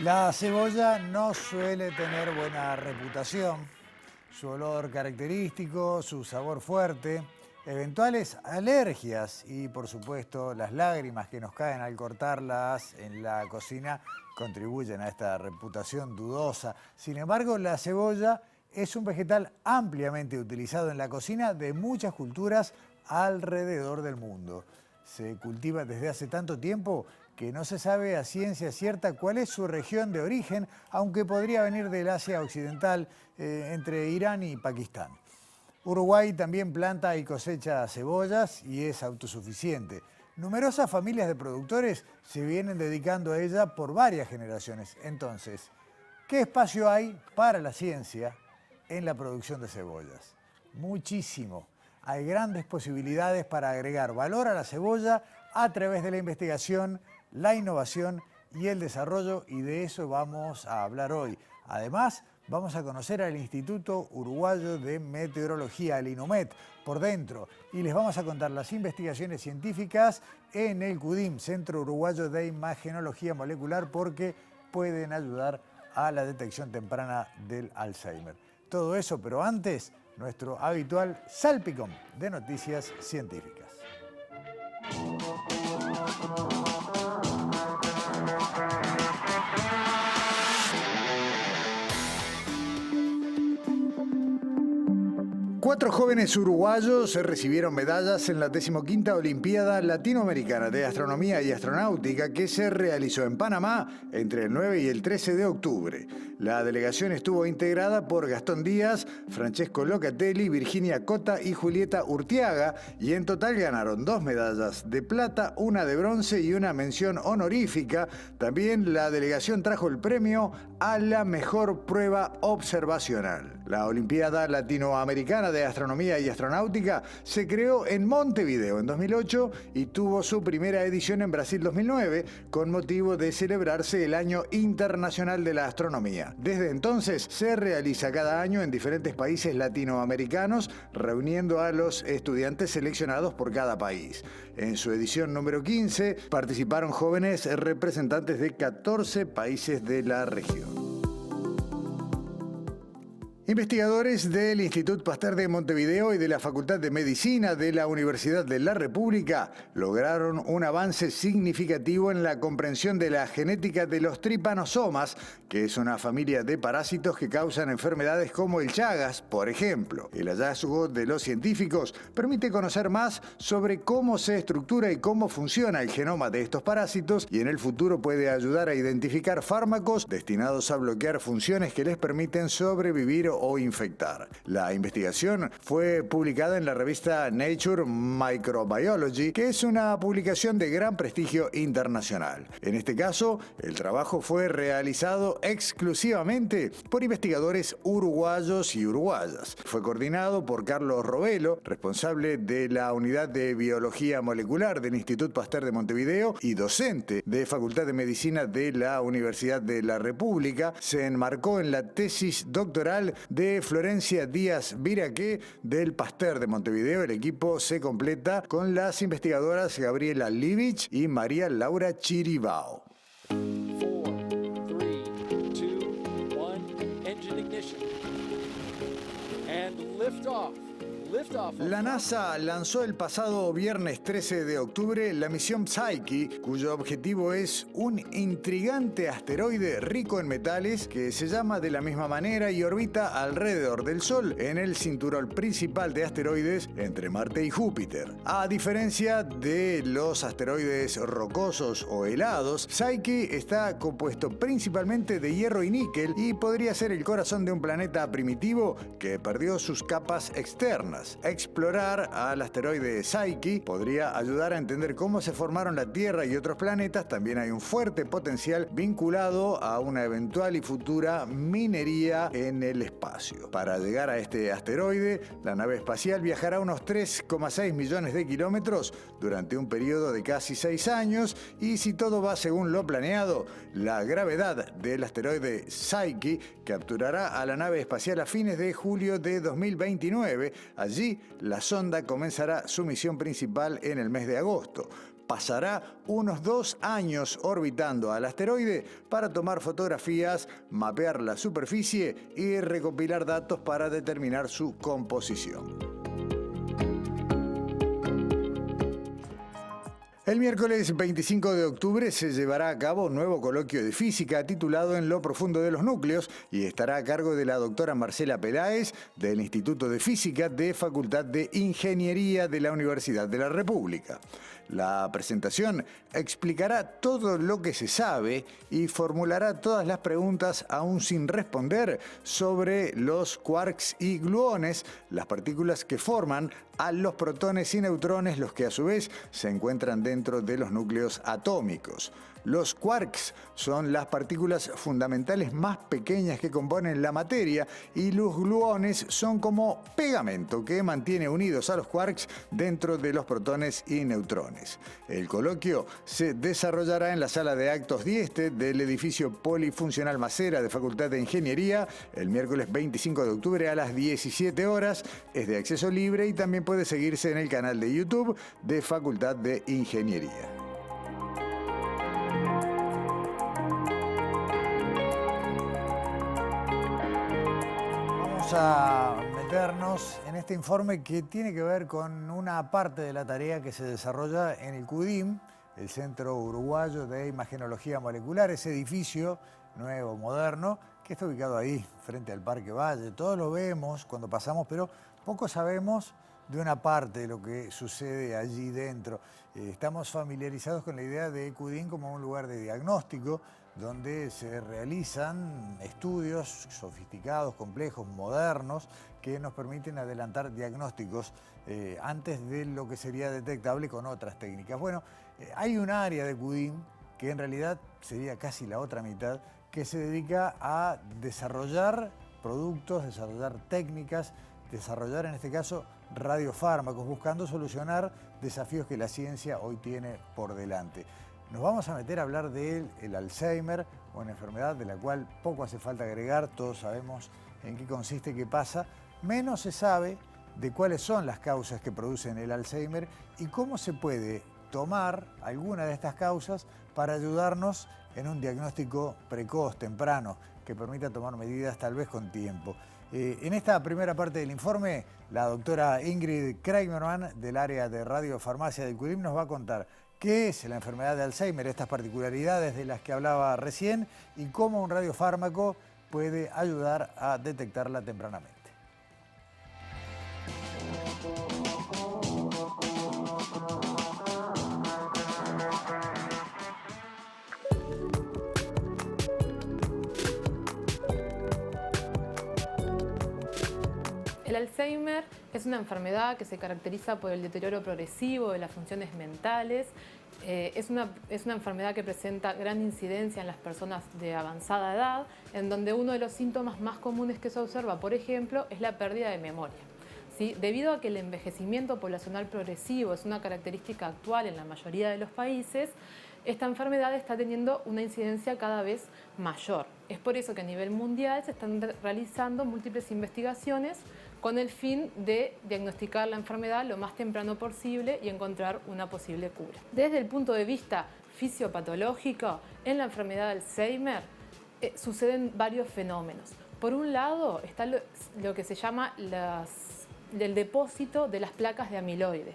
La cebolla no suele tener buena reputación. Su olor característico, su sabor fuerte, eventuales alergias y por supuesto las lágrimas que nos caen al cortarlas en la cocina contribuyen a esta reputación dudosa. Sin embargo, la cebolla es un vegetal ampliamente utilizado en la cocina de muchas culturas alrededor del mundo. Se cultiva desde hace tanto tiempo que no se sabe a ciencia cierta cuál es su región de origen, aunque podría venir del Asia Occidental, entre Irán y Pakistán. Uruguay también planta y cosecha cebollas y es autosuficiente. Numerosas familias de productores se vienen dedicando a ella por varias generaciones. Entonces, ¿qué espacio hay para la ciencia en la producción de cebollas? Muchísimo. Hay grandes posibilidades para agregar valor a la cebolla a través de la investigación, la innovación y el desarrollo, y de eso vamos a hablar hoy. Además, vamos a conocer al Instituto Uruguayo de Meteorología, el INUMET, por dentro, y les vamos a contar las investigaciones científicas en el CUDIM, Centro Uruguayo de Imagenología Molecular, porque pueden ayudar a la detección temprana del Alzheimer. Todo eso, pero antes, nuestro habitual salpicón de noticias científicas. Cuatro jóvenes uruguayos recibieron medallas en la 15ª Olimpiada Latinoamericana de Astronomía y Astronáutica que se realizó en Panamá entre el 9 y el 13 de octubre. La delegación estuvo integrada por Gastón Díaz, Francesco Locatelli, Virginia Cota y Julieta Urtiaga, y en total ganaron 2 medallas de plata, una de bronce y una mención honorífica. También la delegación trajo el premio a la mejor prueba observacional. La Olimpiada Latinoamericana de Astronomía y Astronáutica se creó en Montevideo en 2008 y tuvo su primera edición en Brasil 2009 con motivo de celebrarse el Año Internacional de la Astronomía. Desde entonces se realiza cada año en diferentes países latinoamericanos, reuniendo a los estudiantes seleccionados por cada país. En su edición número 15 participaron jóvenes representantes de 14 países de la región. Investigadores del Instituto Pasteur de Montevideo y de la Facultad de Medicina de la Universidad de la República lograron un avance significativo en la comprensión de la genética de los tripanosomas, que es una familia de parásitos que causan enfermedades como el Chagas, por ejemplo. El hallazgo de los científicos permite conocer más sobre cómo se estructura y cómo funciona el genoma de estos parásitos, y en el futuro puede ayudar a identificar fármacos destinados a bloquear funciones que les permiten sobrevivir o infectar. La investigación fue publicada en la revista Nature Microbiology, que es una publicación de gran prestigio internacional. En este caso, el trabajo fue realizado exclusivamente por investigadores uruguayos y uruguayas. Fue coordinado por Carlos Robelo, responsable de la Unidad de Biología Molecular del Instituto Pasteur de Montevideo y docente de Facultad de Medicina de la Universidad de la República. Se enmarcó en la tesis doctoral de Florencia Díaz Viraqué del Pasteur de Montevideo. El equipo se completa con las investigadoras Gabriela Livich y María Laura Chiribao. 4, 3, 2, 1, engine ignition. And lift off. La NASA lanzó el pasado viernes 13 de octubre la misión Psyche, cuyo objetivo es un intrigante asteroide rico en metales que se llama de la misma manera y orbita alrededor del Sol en el cinturón principal de asteroides entre Marte y Júpiter. A diferencia de los asteroides rocosos o helados, Psyche está compuesto principalmente de hierro y níquel y podría ser el corazón de un planeta primitivo que perdió sus capas externas. Explorar al asteroide Psyche podría ayudar a entender cómo se formaron la Tierra y otros planetas. También hay un fuerte potencial vinculado a una eventual y futura minería en el espacio. Para llegar a este asteroide, la nave espacial viajará unos 3,6 millones de kilómetros durante un periodo de casi 6 años, y si todo va según lo planeado, la gravedad del asteroide Psyche capturará a la nave espacial a fines de julio de 2029. Allí, la sonda comenzará su misión principal en el mes de agosto. pasará unos 2 años orbitando al asteroide para tomar fotografías, mapear la superficie y recopilar datos para determinar su composición. El miércoles 25 de octubre se llevará a cabo un nuevo coloquio de física titulado En lo profundo de los núcleos y estará a cargo de la doctora Marcela Peláez del Instituto de Física de Facultad de Ingeniería de la Universidad de la República. La presentación explicará todo lo que se sabe y formulará todas las preguntas aún sin responder sobre los quarks y gluones, las partículas que forman a los protones y neutrones, los que a su vez se encuentran dentro de los núcleos atómicos. Los quarks son las partículas fundamentales más pequeñas que componen la materia y los gluones son como pegamento que mantiene unidos a los quarks dentro de los protones y neutrones. El coloquio se desarrollará en la sala de actos Dieste del edificio polifuncional Macera de Facultad de Ingeniería el miércoles 25 de octubre a las 17 horas. Es de acceso libre y también puede seguirse en el canal de YouTube de Facultad de Ingeniería. A meternos en este informe que tiene que ver con una parte de la tarea que se desarrolla en el CUDIM, el Centro Uruguayo de Imagenología Molecular, ese edificio nuevo, moderno, que está ubicado ahí, frente al Parque Valle. Todos lo vemos cuando pasamos, pero poco sabemos de una parte de lo que sucede allí dentro. Estamos familiarizados con la idea de CUDIM como un lugar de diagnóstico, donde se realizan estudios sofisticados, complejos, modernos, que nos permiten adelantar diagnósticos antes de lo que sería detectable con otras técnicas. Bueno, hay un área de CUDIM que en realidad sería casi la otra mitad, que se dedica a desarrollar productos, desarrollar técnicas, desarrollar en este caso radiofármacos, buscando solucionar desafíos que la ciencia hoy tiene por delante. Nos vamos a meter a hablar del Alzheimer, una enfermedad de la cual poco hace falta agregar, todos sabemos en qué consiste, qué pasa, menos se sabe de cuáles son las causas que producen el Alzheimer y cómo se puede tomar alguna de estas causas para ayudarnos en un diagnóstico precoz, temprano, que permita tomar medidas tal vez con tiempo. En esta primera parte del informe, la doctora Ingrid Kramerman del área de radiofarmacia del CUDIM nos va a contar qué es la enfermedad de Alzheimer, estas particularidades de las que hablaba recién y cómo un radiofármaco puede ayudar a detectarla tempranamente. El Alzheimer es una enfermedad que se caracteriza por el deterioro progresivo de las funciones mentales. Es una enfermedad que presenta gran incidencia en las personas de avanzada edad, en donde uno de los síntomas más comunes que se observa, por ejemplo, es la pérdida de memoria. ¿Sí? Debido a que el envejecimiento poblacional progresivo es una característica actual en la mayoría de los países, esta enfermedad está teniendo una incidencia cada vez mayor. Es por eso que a nivel mundial se están realizando múltiples investigaciones con el fin de diagnosticar la enfermedad lo más temprano posible y encontrar una posible cura. Desde el punto de vista fisiopatológico, en la enfermedad de Alzheimer suceden varios fenómenos. Por un lado está lo que se llama el depósito de las placas de amiloide,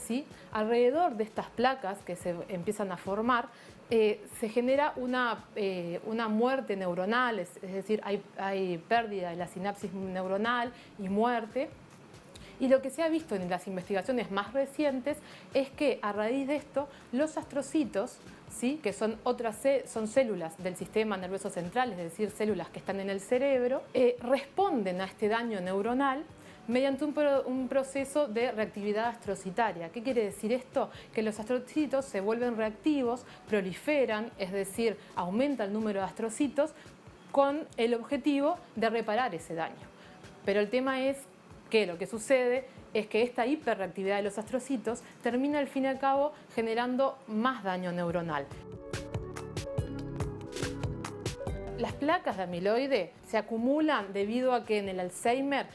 ¿sí? Alrededor de estas placas que se empiezan a formar, se genera una muerte neuronal, es decir, hay pérdida de la sinapsis neuronal y muerte. Y lo que se ha visto en las investigaciones más recientes es que a raíz de esto, los astrocitos, ¿sí? Que son células del sistema nervioso central, es decir, células que están en el cerebro, responden a este daño neuronal mediante un proceso de reactividad astrocitaria. ¿Qué quiere decir esto? Que los astrocitos se vuelven reactivos, proliferan, es decir, aumenta el número de astrocitos con el objetivo de reparar ese daño. Pero el tema es que lo que sucede es que esta hiperreactividad de los astrocitos termina al fin y al cabo generando más daño neuronal. Las placas de amiloide se acumulan debido a que en el Alzheimer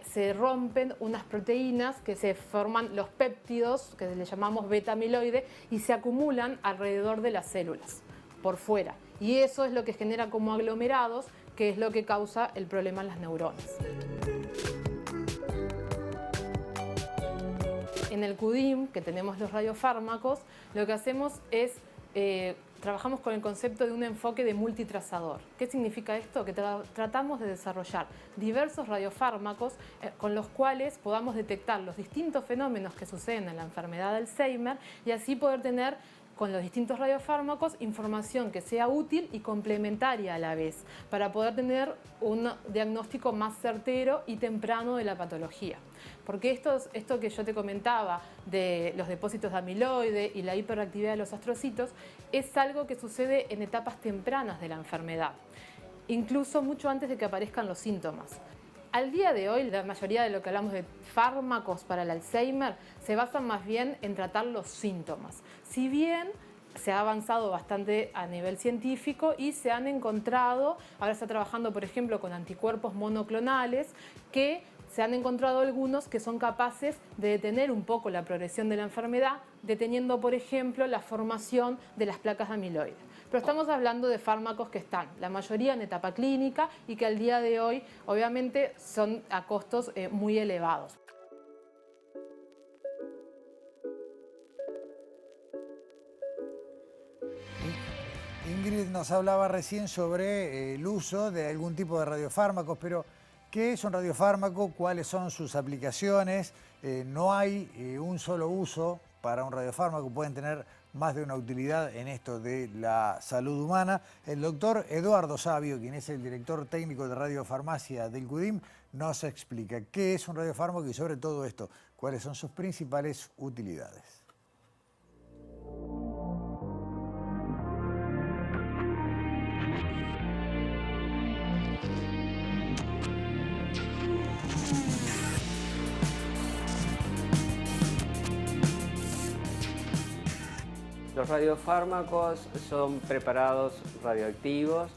se rompen unas proteínas que se forman los péptidos, que le llamamos beta-amiloide, y se acumulan alrededor de las células, por fuera. Y eso es lo que genera como aglomerados, que es lo que causa el problema en las neuronas. En el CUDIM, que tenemos los radiofármacos, lo que hacemos es trabajamos con el concepto de un enfoque de multitrazador. ¿Qué significa esto? Que tratamos de desarrollar diversos radiofármacos con los cuales podamos detectar los distintos fenómenos que suceden en la enfermedad de Alzheimer y así poder tener con los distintos radiofármacos información que sea útil y complementaria a la vez, para poder tener un diagnóstico más certero y temprano de la patología. Porque esto que yo te comentaba de los depósitos de amiloide y la hiperactividad de los astrocitos es algo que sucede en etapas tempranas de la enfermedad, incluso mucho antes de que aparezcan los síntomas. Al día de hoy, la mayoría de lo que hablamos de fármacos para el Alzheimer se basan más bien en tratar los síntomas. Si bien se ha avanzado bastante a nivel científico y se han encontrado, ahora está trabajando por ejemplo con anticuerpos monoclonales, que se han encontrado algunos que son capaces de detener un poco la progresión de la enfermedad, deteniendo por ejemplo la formación de las placas de amiloide. Pero estamos hablando de fármacos que están, la mayoría en etapa clínica y que al día de hoy obviamente son a costos muy elevados. Ingrid nos hablaba recién sobre el uso de algún tipo de radiofármacos, pero ¿qué es un radiofármaco? ¿Cuáles son sus aplicaciones? No hay un solo uso para un radiofármaco, pueden tener más de una utilidad en esto de la salud humana. El doctor Eduardo Savio, quien es el director técnico de radiofarmacia del CUDIM, nos explica qué es un radiofármaco y sobre todo esto, cuáles son sus principales utilidades. Los radiofármacos son preparados radioactivos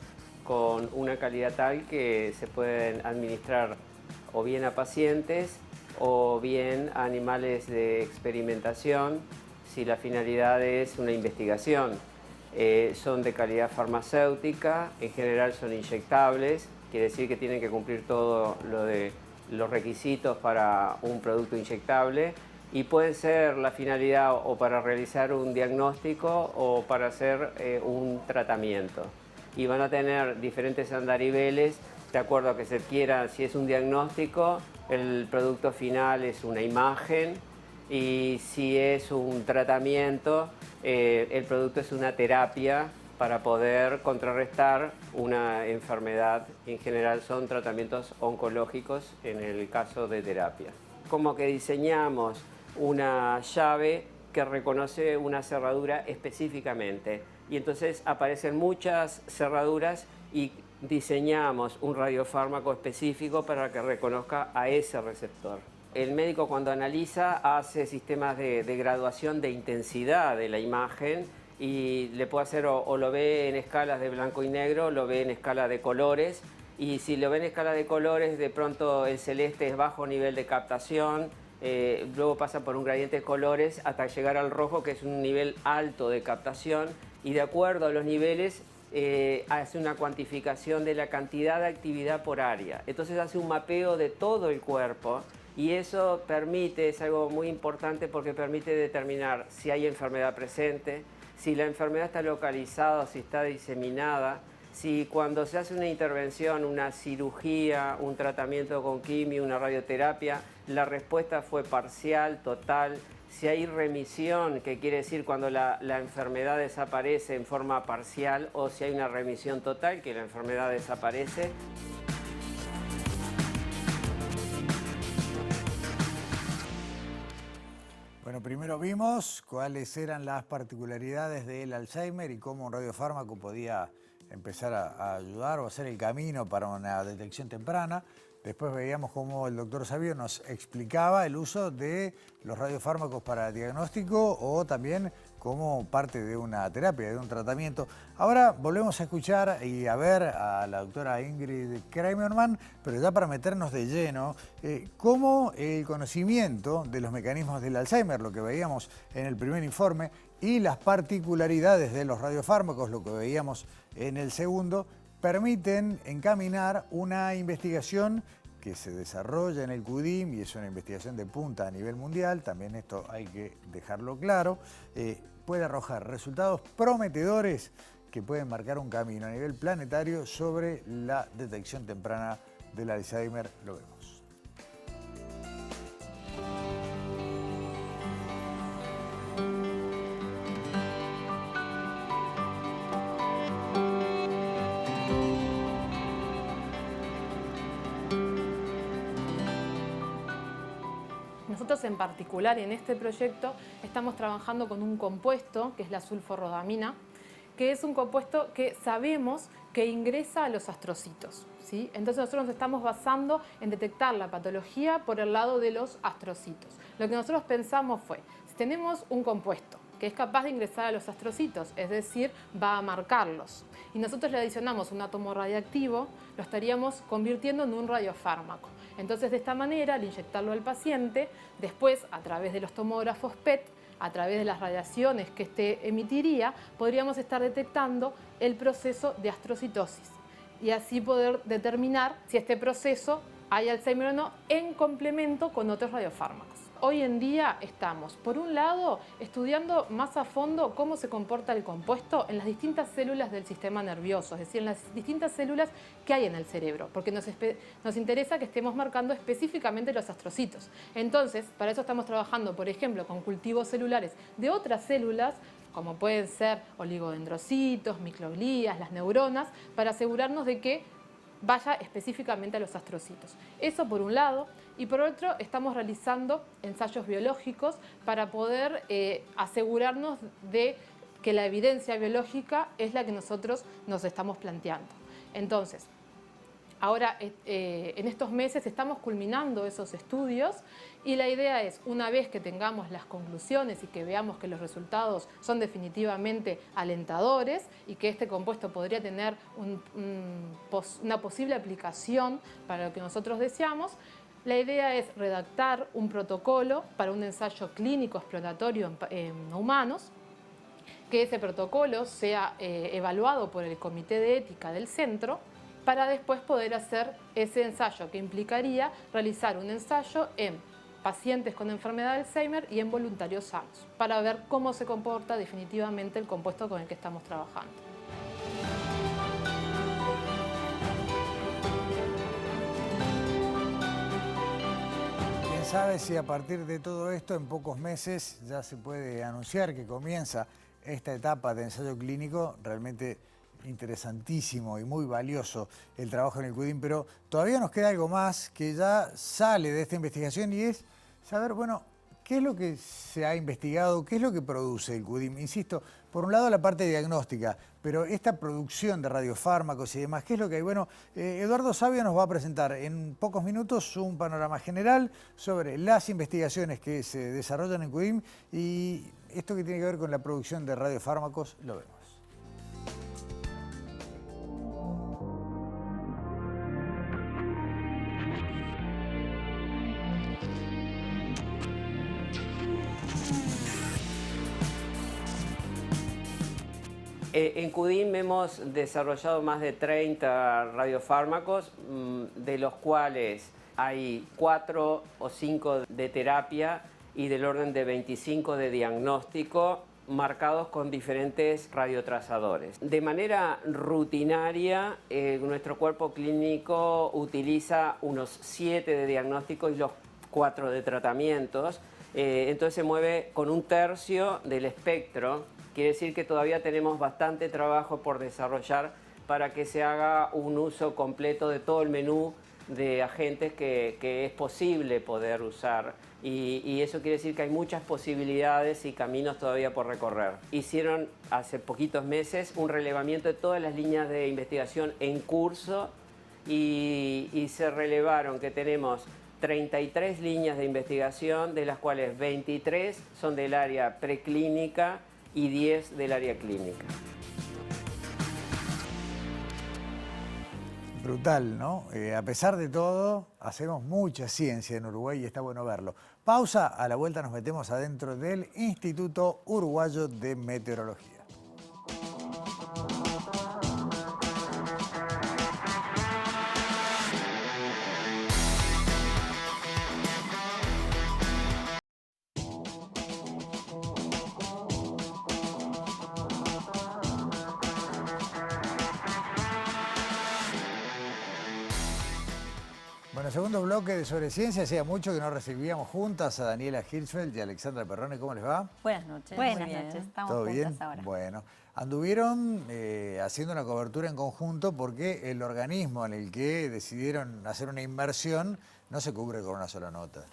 con una calidad tal que se pueden administrar o bien a pacientes o bien a animales de experimentación si la finalidad es una investigación. Son de calidad farmacéutica, en general son inyectables, quiere decir que tienen que cumplir todo lo de los requisitos para un producto inyectable. Y puede ser la finalidad o para realizar un diagnóstico o para hacer un tratamiento. Y van a tener diferentes andariveles de acuerdo a que se quiera. Si es un diagnóstico, el producto final es una imagen, y si es un tratamiento, el producto es una terapia para poder contrarrestar una enfermedad. En general son tratamientos oncológicos en el caso de terapia. Como que diseñamos una llave que reconoce una cerradura específicamente y entonces aparecen muchas cerraduras y diseñamos un radiofármaco específico para que reconozca a ese receptor. El médico cuando analiza hace sistemas de graduación de intensidad de la imagen y le puede hacer o lo ve en escalas de blanco y negro, lo ve en escala de colores, y si lo ve en escala de colores de pronto el celeste es bajo nivel de captación. Luego pasa por un gradiente de colores hasta llegar al rojo, que es un nivel alto de captación, y de acuerdo a los niveles hace una cuantificación de la cantidad de actividad por área. Entonces hace un mapeo de todo el cuerpo y eso permite, es algo muy importante porque permite determinar si hay enfermedad presente, si la enfermedad está localizada, si está diseminada, si cuando se hace una intervención, una cirugía, un tratamiento con quimio, una radioterapia, la respuesta fue parcial, total, si hay remisión, que quiere decir cuando la enfermedad desaparece en forma parcial, o si hay una remisión total, que la enfermedad desaparece. Bueno, primero vimos cuáles eran las particularidades del Alzheimer y cómo un radiofármaco podía empezar a ayudar o hacer el camino para una detección temprana. Después veíamos cómo el doctor Savio nos explicaba el uso de los radiofármacos para diagnóstico o también como parte de una terapia, de un tratamiento. Ahora volvemos a escuchar y a ver a la doctora Ingrid Kramerman, pero ya para meternos de lleno, cómo el conocimiento de los mecanismos del Alzheimer, lo que veíamos en el primer informe, y las particularidades de los radiofármacos, lo que veíamos en el segundo, permiten encaminar una investigación que se desarrolla en el CUDIM y es una investigación de punta a nivel mundial, también esto hay que dejarlo claro, puede arrojar resultados prometedores que pueden marcar un camino a nivel planetario sobre la detección temprana del Alzheimer. Lo vemos. Nosotros en particular en este proyecto estamos trabajando con un compuesto que es la sulforrodamina, que es un compuesto que sabemos que ingresa a los astrocitos, ¿sí? Entonces nosotros nos estamos basando en detectar la patología por el lado de los astrocitos. Lo que nosotros pensamos fue, si tenemos un compuesto que es capaz de ingresar a los astrocitos, es decir, va a marcarlos, y nosotros le adicionamos un átomo radiactivo, lo estaríamos convirtiendo en un radiofármaco. Entonces, de esta manera, al inyectarlo al paciente, después, a través de los tomógrafos PET, a través de las radiaciones que éste emitiría, podríamos estar detectando el proceso de astrocitosis y así poder determinar si este proceso hay Alzheimer o no en complemento con otros radiofármacos. Hoy en día estamos, por un lado, estudiando más a fondo cómo se comporta el compuesto en las distintas células del sistema nervioso, es decir, en las distintas células que hay en el cerebro, porque nos interesa que estemos marcando específicamente los astrocitos. Entonces, para eso estamos trabajando, por ejemplo, con cultivos celulares de otras células, como pueden ser oligodendrocitos, microglías, las neuronas, para asegurarnos de que vaya específicamente a los astrocitos. Eso por un lado. Y por otro, estamos realizando ensayos biológicos para poder asegurarnos de que la evidencia biológica es la que nosotros nos estamos planteando. Entonces, ahora en estos meses estamos culminando esos estudios y la idea es, una vez que tengamos las conclusiones y que veamos que los resultados son definitivamente alentadores y que este compuesto podría tener una posible aplicación para lo que nosotros deseamos, la idea es redactar un protocolo para un ensayo clínico exploratorio en humanos, que ese protocolo sea evaluado por el Comité de Ética del Centro, para después poder hacer ese ensayo que implicaría realizar un ensayo en pacientes con enfermedad de Alzheimer y en voluntarios sanos, para ver cómo se comporta definitivamente el compuesto con el que estamos trabajando. ¿Quién sabe si a partir de todo esto, en pocos meses, ya se puede anunciar que comienza esta etapa de ensayo clínico? Realmente interesantísimo y muy valioso el trabajo en el CUDIM, pero todavía nos queda algo más que ya sale de esta investigación y es saber, bueno, qué es lo que se ha investigado, qué es lo que produce el CUDIM. Insisto, por un lado la parte diagnóstica, pero esta producción de radiofármacos y demás, ¿qué es lo que hay? Bueno, Eduardo Savio nos va a presentar en pocos minutos un panorama general sobre las investigaciones que se desarrollan en CUDIM y esto que tiene que ver con la producción de radiofármacos, lo vemos. En CUDIM hemos desarrollado más de 30 radiofármacos, de los cuales hay 4 o 5 de terapia y del orden de 25 de diagnóstico, marcados con diferentes radiotrazadores. De manera rutinaria, nuestro cuerpo clínico utiliza unos 7 de diagnóstico y los 4 de tratamientos, entonces se mueve con un tercio del espectro. Quiere decir que todavía tenemos bastante trabajo por desarrollar para que se haga un uso completo de todo el menú de agentes que es posible poder usar. Y eso quiere decir que hay muchas posibilidades y caminos todavía por recorrer. Hicieron hace poquitos meses un relevamiento de todas las líneas de investigación en curso y se relevaron que tenemos 33 líneas de investigación, de las cuales 23 son del área preclínica y 10 del área clínica. Brutal, ¿no? A pesar de todo, hacemos mucha ciencia en Uruguay y está bueno verlo. Pausa, a la vuelta nos metemos adentro del Instituto Uruguayo de Meteorología. Bueno, segundo bloque de Sobre Ciencia. Hacía mucho que no recibíamos juntas a Daniela Hirschfeld y a Alexandra Perrone. ¿Cómo les va? Buenas noches. Buenas noches, estamos ¿Todo bien? juntas ahora. Bueno, anduvieron haciendo una cobertura en conjunto porque el organismo en el que decidieron hacer una inversión no se cubre con una sola nota.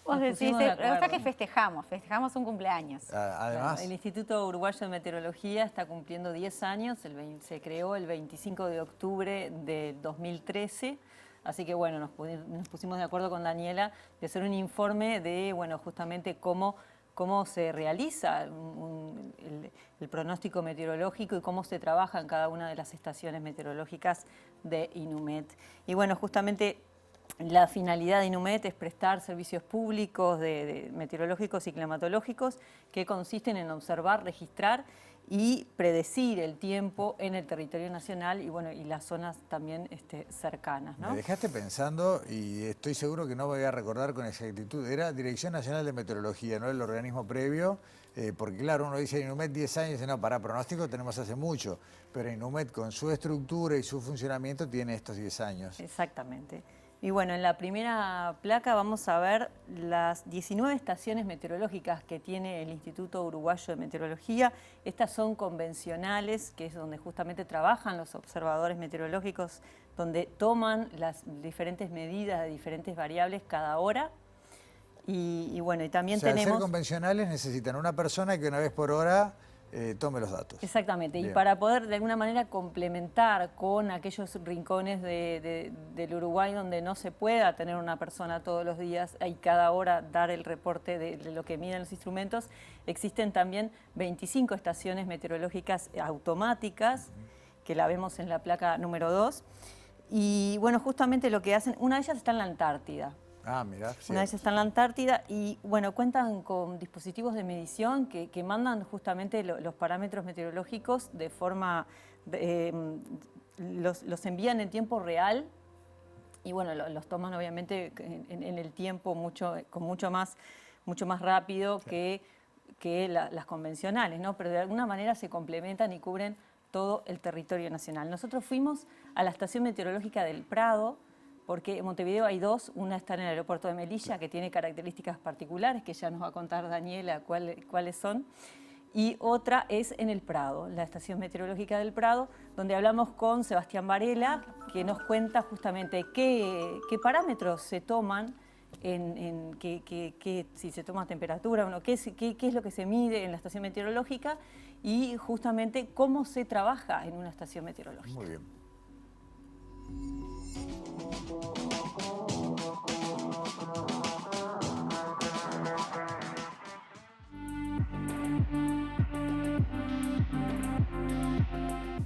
Vos Nos decís, pusimos de la verdad acuerdo. que festejamos un cumpleaños. Además, El Instituto Uruguayo de Meteorología está cumpliendo 10 años, se creó el 25 de octubre de 2013, así que bueno, nos pusimos de acuerdo con Daniela de hacer un informe de, bueno, justamente cómo se realiza el pronóstico meteorológico y cómo se trabaja en cada una de las estaciones meteorológicas de INUMET. Y bueno, justamente la finalidad de INUMET es prestar servicios públicos de meteorológicos y climatológicos que consisten en observar, registrar y predecir el tiempo en el territorio nacional y, bueno, y las zonas también cercanas, ¿no? me dejaste pensando y estoy seguro que no voy a recordar con exactitud. Era Dirección Nacional de Meteorología, no el organismo previo, porque claro, uno dice INUMET 10 años y dice, no, para pronóstico tenemos hace mucho, pero INUMET con su estructura y su funcionamiento tiene estos 10 años. Exactamente. Y bueno, en la primera placa vamos a ver las 19 estaciones meteorológicas que tiene el Instituto Uruguayo de Meteorología. Estas son convencionales, que es donde justamente trabajan los observadores meteorológicos, donde toman las diferentes medidas de diferentes variables cada hora. Y bueno, y también O sea, al tenemos... ser convencionales necesitan una persona que una vez por hora tome los datos. Exactamente, Bien. y para poder de alguna manera complementar con aquellos rincones del Uruguay donde no se pueda tener una persona todos los días y cada hora dar el reporte de lo que miden los instrumentos, existen también 25 estaciones meteorológicas automáticas, que la vemos en la placa número 2, y bueno, justamente lo que hacen, una de ellas está en la Antártida. Ah, mirá. Una vez está en la Antártida y bueno, cuentan con dispositivos de medición que mandan justamente los parámetros meteorológicos de forma, los envían en tiempo real y bueno, los toman obviamente en el tiempo mucho más rápido que las convencionales, ¿no? Pero de alguna manera se complementan y cubren todo el territorio nacional. Nosotros fuimos a la estación meteorológica del Prado, porque en Montevideo hay dos, una está en el aeropuerto de Melilla, que tiene características particulares, que ya nos va a contar Daniela cuáles son, y otra es en el Prado, la estación meteorológica del Prado, donde hablamos con Sebastián Varela, que nos cuenta justamente qué parámetros se toman, si se toma temperatura, bueno, qué es lo que se mide en la estación meteorológica y justamente cómo se trabaja en una estación meteorológica. Muy bien.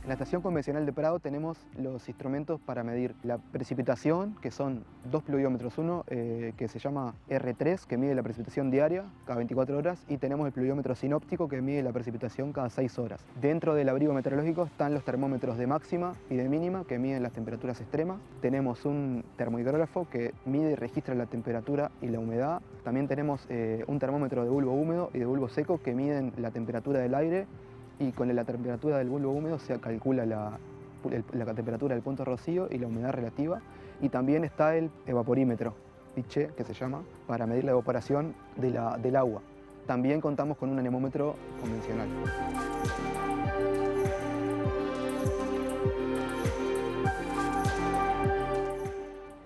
En la estación convencional de Prado tenemos los instrumentos para medir la precipitación, que son dos pluviómetros, uno que se llama R3, que mide la precipitación diaria cada 24 horas, y tenemos el pluviómetro sinóptico, que mide la precipitación cada 6 horas. Dentro del abrigo meteorológico están los termómetros de máxima y de mínima, que miden las temperaturas extremas. Tenemos un termohidrógrafo que mide y registra la temperatura y la humedad. También tenemos un termómetro de bulbo húmedo y de bulbo seco, que miden la temperatura del aire, y con la temperatura del bulbo húmedo se calcula la temperatura del punto de rocío y la humedad relativa. Y también está el evaporímetro, ICHE, que se llama, para medir la evaporación del agua. También contamos con un anemómetro convencional.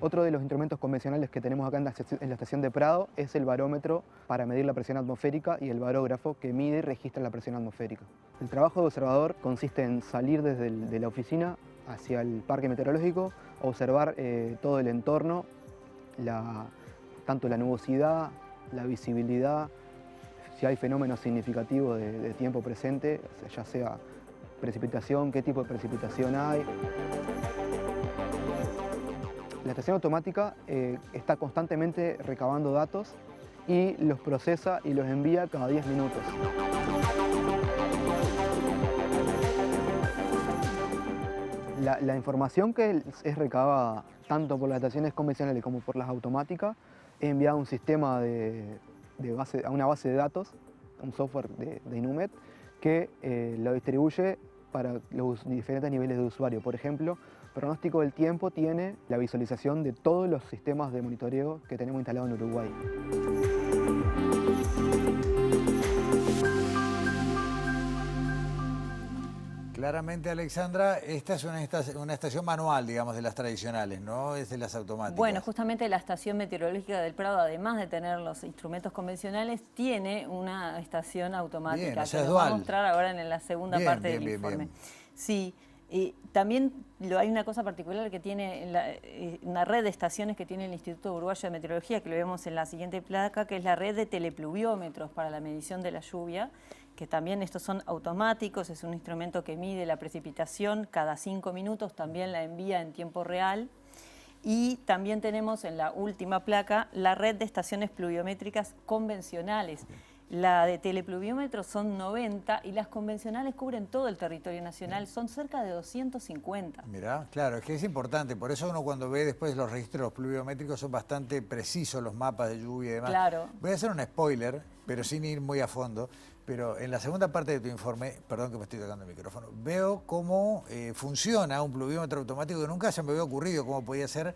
Otro de los instrumentos convencionales que tenemos acá en la estación de Prado es el barómetro para medir la presión atmosférica y el barógrafo que mide y registra la presión atmosférica. El trabajo de observador consiste en salir de la oficina hacia el parque meteorológico, observar todo el entorno, tanto la nubosidad, la visibilidad, si hay fenómenos significativos de tiempo presente, ya sea precipitación, qué tipo de precipitación hay. La estación automática está constantemente recabando datos y los procesa y los envía cada 10 minutos. La información que es recabada tanto por las estaciones convencionales como por las automáticas es enviada a un sistema a una base de datos, un software de Inumet, que lo distribuye para los diferentes niveles de usuario. Por ejemplo, Pronóstico del Tiempo tiene la visualización de todos los sistemas de monitoreo que tenemos instalados en Uruguay. Claramente, Alexandra, esta es una estación manual, digamos, de las tradicionales, ¿no? Es de las automáticas. Bueno, justamente la estación meteorológica del Prado, además de tener los instrumentos convencionales, tiene una estación automática. Bien, o sea, que es nos va a dual. mostrar ahora en la segunda Bien, parte bien, del bien, informe. bien. Sí, también hay una cosa particular que tiene una red de estaciones que tiene el Instituto Uruguayo de Meteorología, que lo vemos en la siguiente placa, que es la red de telepluviómetros para la medición de la lluvia, que también estos son automáticos, es un instrumento que mide la precipitación cada 5 minutos, también la envía en tiempo real. Y también tenemos en la última placa la red de estaciones pluviométricas convencionales. La de telepluviómetros son 90 y las convencionales cubren todo el territorio nacional, son cerca de 250. Mirá, claro, es que es importante, por eso uno cuando ve después los registros pluviométricos son bastante precisos los mapas de lluvia y demás. Claro. Voy a hacer un spoiler, pero sin ir muy a fondo, pero en la segunda parte de tu informe, perdón que me estoy tocando el micrófono, veo cómo funciona un pluviómetro automático que nunca se me había ocurrido, cómo podía ser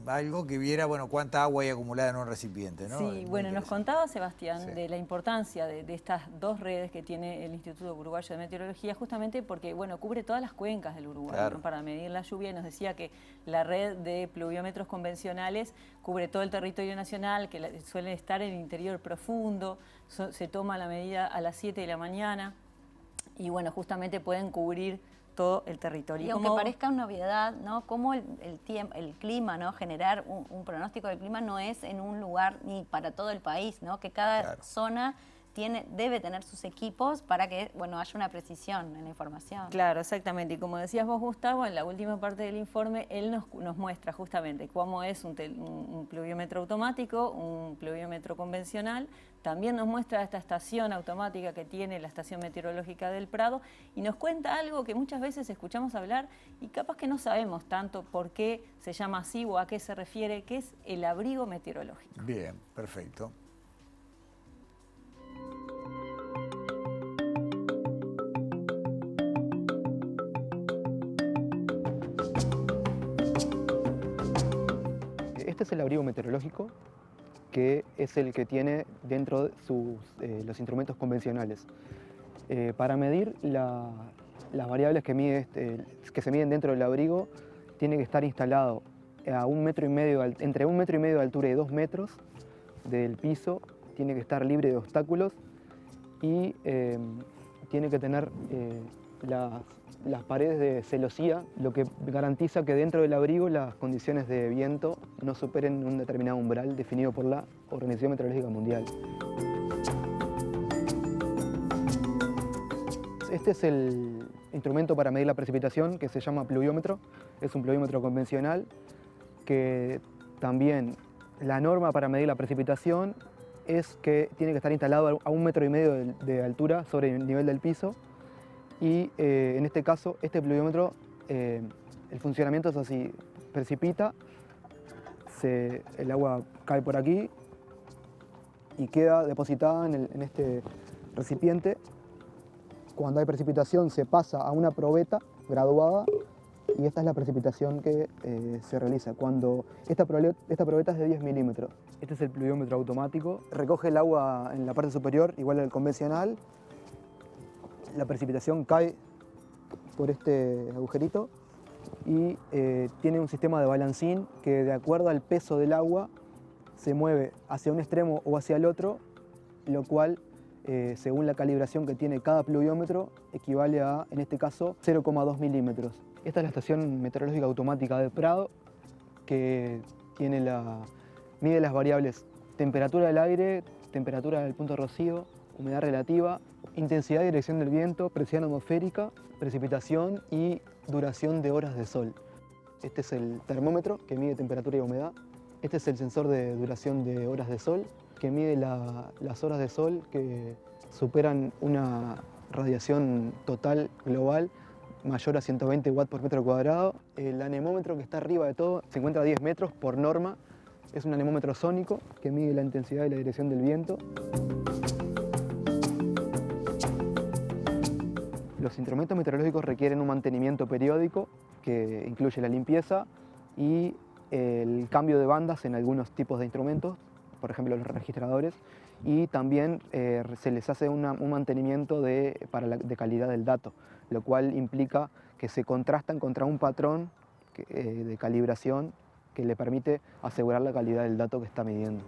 algo que viera, bueno, cuánta agua hay acumulada en un recipiente, ¿no? Sí, bueno, nos contaba Sebastián de la importancia de estas dos redes que tiene el Instituto Uruguayo de Meteorología, justamente porque, bueno, cubre todas las cuencas del Uruguay, claro, ¿no? Para medir la lluvia, y nos decía que la red de pluviómetros convencionales cubre todo el territorio nacional, que suele estar en el interior profundo, se toma la medida a las 7 de la mañana y, bueno, justamente pueden cubrir todo el territorio. Y aunque parezca una obviedad, ¿no? Como el clima, ¿no? Generar un pronóstico del clima no es en un lugar ni para todo el país, ¿no? Que cada zona debe tener sus equipos para que, bueno, haya una precisión en la información. Claro, exactamente. Y como decías vos, Gustavo, en la última parte del informe, él nos muestra justamente cómo es un pluviómetro automático, un pluviómetro convencional. También nos muestra esta estación automática que tiene la estación meteorológica del Prado y nos cuenta algo que muchas veces escuchamos hablar y capaz que no sabemos tanto por qué se llama así o a qué se refiere, que es el abrigo meteorológico. Bien, perfecto. Este es el abrigo meteorológico, que es el que tiene dentro de los instrumentos convencionales. Para medir las variables que se miden dentro del abrigo, tiene que estar instalado a entre 1,5 metros de altura y 2 metros del piso, tiene que estar libre de obstáculos y tiene que tener las paredes de celosía, lo que garantiza que dentro del abrigo las condiciones de viento no superen un determinado umbral definido por la Organización Meteorológica Mundial. Este es el instrumento para medir la precipitación que se llama pluviómetro. Es un pluviómetro convencional que también la norma para medir la precipitación es que tiene que estar instalado a 1,5 metros de altura sobre el nivel del piso. Y en este caso, este pluviómetro, el funcionamiento es así: precipita, el agua cae por aquí y queda depositada en este recipiente. Cuando hay precipitación se pasa a una probeta graduada y esta es la precipitación que se realiza. Cuando esta probeta es de 10 milímetros. Este es el pluviómetro automático, recoge el agua en la parte superior, igual al convencional. La precipitación cae por este agujerito y tiene un sistema de balancín que, de acuerdo al peso del agua, se mueve hacia un extremo o hacia el otro, lo cual, según la calibración que tiene cada pluviómetro, equivale a, en este caso, 0,2 milímetros. Esta es la estación meteorológica automática de Prado, que mide las variables temperatura del aire, temperatura del punto de rocío, humedad relativa, intensidad y dirección del viento, presión atmosférica, precipitación y duración de horas de sol. Este es el termómetro que mide temperatura y humedad. Este es el sensor de duración de horas de sol que mide las horas de sol que superan una radiación total global mayor a 120 watts por metro cuadrado. El anemómetro, que está arriba de todo, se encuentra a 10 metros por norma. Es un anemómetro sónico que mide la intensidad y la dirección del viento. Los instrumentos meteorológicos requieren un mantenimiento periódico que incluye la limpieza y el cambio de bandas en algunos tipos de instrumentos, por ejemplo los registradores, y también se les hace un mantenimiento de calidad del dato, lo cual implica que se contrastan contra un patrón de calibración que le permite asegurar la calidad del dato que está midiendo.